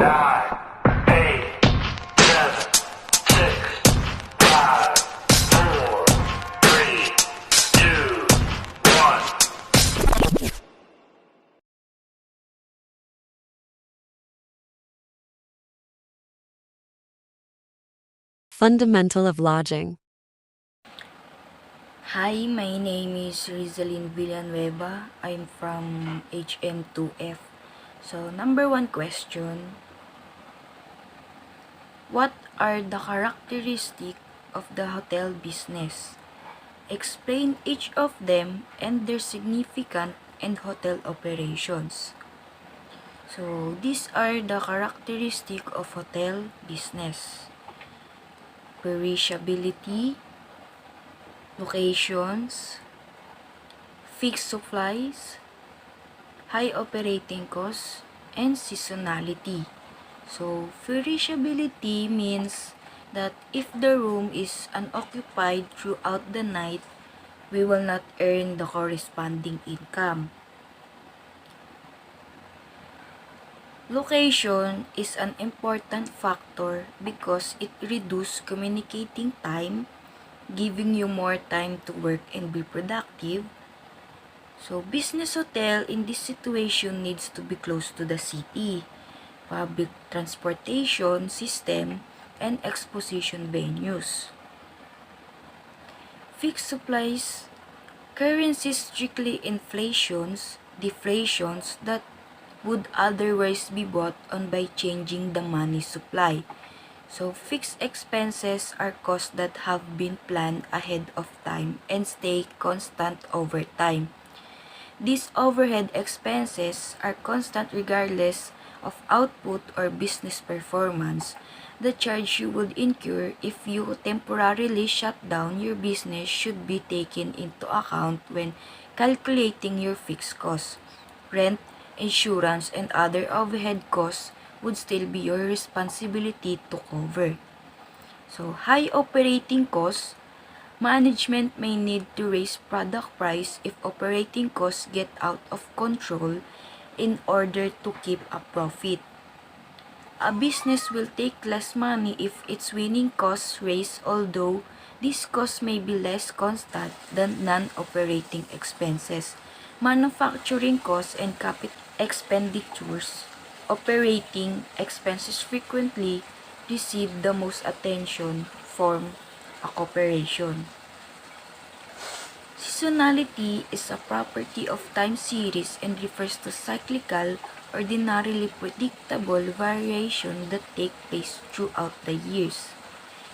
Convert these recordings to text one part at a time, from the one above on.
nine, eight, seven, six, five, four, three, two, one. Fundamental of lodging. Hi, my name is Rizalyn Villanueva. I'm from HM2F. So, number one question. What are the characteristics of the hotel business? Explain each of them and their significance in hotel operations. So, these are the characteristics of hotel business. Perishability, locations, fixed supplies, high operating costs, and seasonality. So, perishability means that if the room is unoccupied throughout the night, we will not earn the corresponding income. Location is an important factor because it reduces communicating time, giving you more time to work and be productive. So, business hotel in this situation needs to be close to the city, public transportation system, and exposition venues. Fixed supplies, currency strictly inflations, deflations that would otherwise be bought on by changing the money supply. So, fixed expenses are costs that have been planned ahead of time and stay constant over time. These overhead expenses are constant regardless of output or business performance. The charge you would incur if you temporarily shut down your business should be taken into account when calculating your fixed costs. Rent, insurance, and other overhead costs would still be your responsibility to cover. So, high operating costs, management may need to raise product price if operating costs get out of control in order to keep a profit. A business will take less money if its winning costs rise, although these costs may be less constant than non-operating expenses. Manufacturing costs and capital expenditures. Operating expenses frequently receive the most attention from a corporation. Seasonality is a property of time series and refers to cyclical, ordinarily predictable variation that take place throughout the years.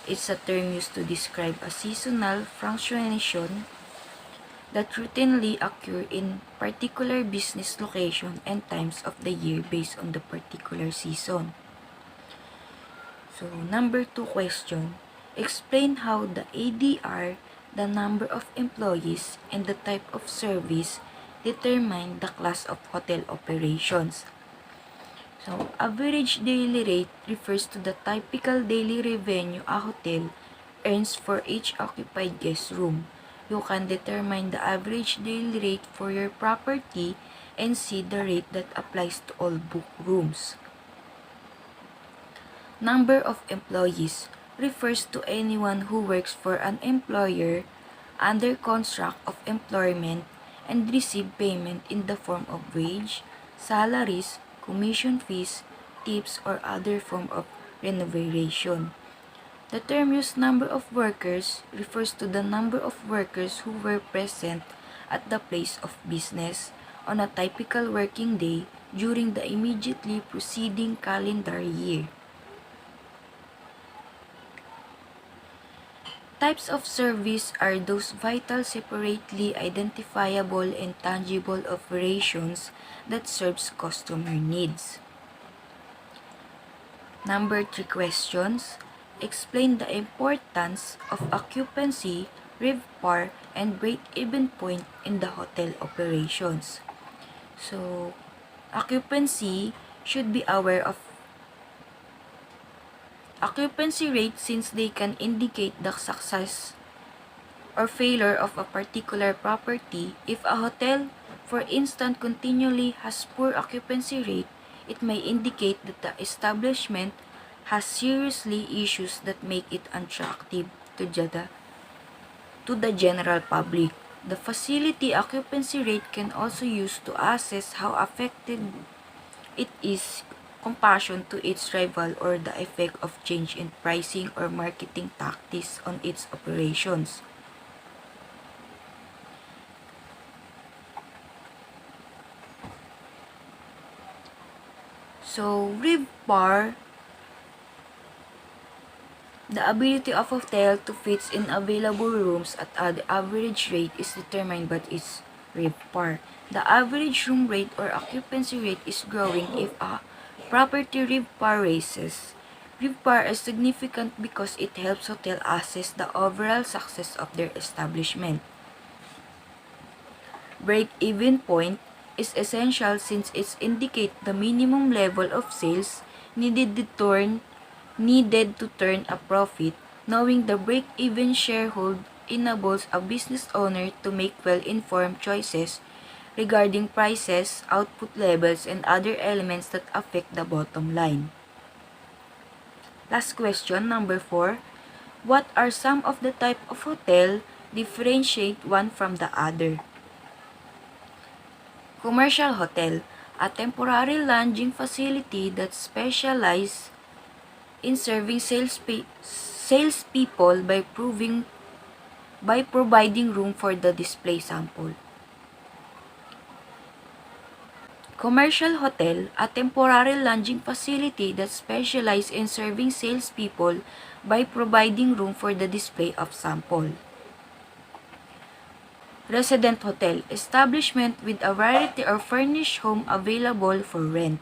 It's a term used to describe a seasonal fluctuation that routinely occur in particular business location and times of the year based on the particular season. So, number 2 question. Explain how the ADR, the number of employees, and the type of service determine the class of hotel operations. So, average daily rate refers to the typical daily revenue a hotel earns for each occupied guest room. You can determine the average daily rate for your property and see the rate that applies to all booked rooms. Number of employees refers to anyone who works for an employer under contract of employment and receive payment in the form of wage, salaries, commission fees, tips, or other form of remuneration. The term used number of workers refers to the number of workers who were present at the place of business on a typical working day during the immediately preceding calendar year. Types of service are those vital, separately identifiable, and tangible operations that serves customer needs. Number 3 questions. Explain the importance of occupancy, RevPAR, and break-even point in the hotel operations. So, occupancy should be aware of occupancy rate since they can indicate the success or failure of a particular property. If a hotel, for instance, continually has poor occupancy rate, it may indicate that the establishment has seriously issues that make it unattractive to the general public. The facility occupancy rate can also used to assess how affected it is comparison to its rival or the effect of change in pricing or marketing tactics on its operations. So, RevPAR, the ability of a hotel to fit in available rooms at the average rate is determined by its RevPAR. The average room rate or occupancy rate is growing if a property RevPAR raises. RevPAR is significant because it helps hotels assess the overall success of their establishment. Break-even point is essential since it indicates the minimum level of sales needed to turn a profit. Knowing the break-even sharehold enables a business owner to make well-informed choices regarding prices, output levels, and other elements that affect the bottom line. Last question, number 4. What are some of the type of hotel differentiate one from the other? Commercial hotel, a temporary lodging facility that specializes in serving salespeople by providing room for the display sample. Commercial hotel, a temporary lodging facility that specializes in serving salespeople by providing room for the display of sample. Resident hotel, establishment with a variety of furnished home available for rent.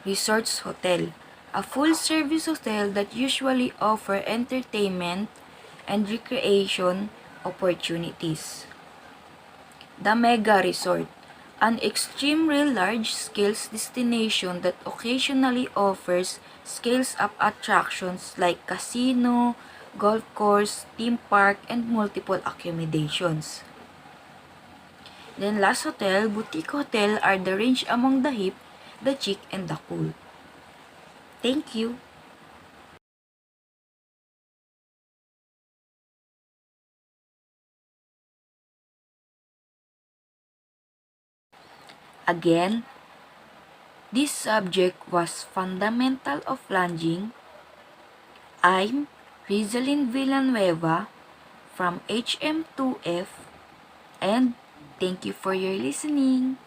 Resorts hotel, a full-service hotel that usually offer entertainment and recreation opportunities. The Mega Resort, an extremely large-scale destination that occasionally offers scales-up attractions like casino, golf course, theme park, and multiple accommodations. Then last hotel, boutique hotel are the range among the hip, the chic, and the cool. Thank you. Again, this subject was Fundamental of Lodging. I'm Rizalyn Villanueva from HM2F, and thank you for your listening.